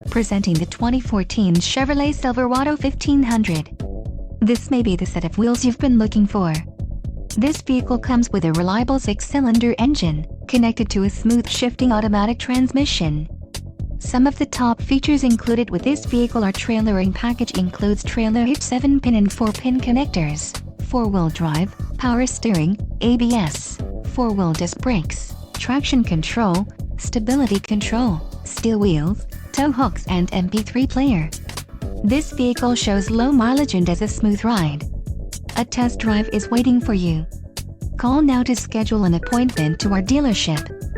Presenting the 2014 Chevrolet Silverado 1500. This may be the set of wheels you've been looking for. This vehicle comes with a reliable 6-cylinder engine, connected to a smooth shifting automatic transmission. Some of the top features included with this vehicle are trailering package includes trailer hitch 7-pin and 4-pin connectors, 4-wheel drive, power steering, ABS, 4-wheel disc brakes, traction control, stability control, steel wheels, tow hooks and MP3 player. This vehicle shows low mileage and has a smooth ride. A test drive is waiting for you. Call now to schedule an appointment to our dealership.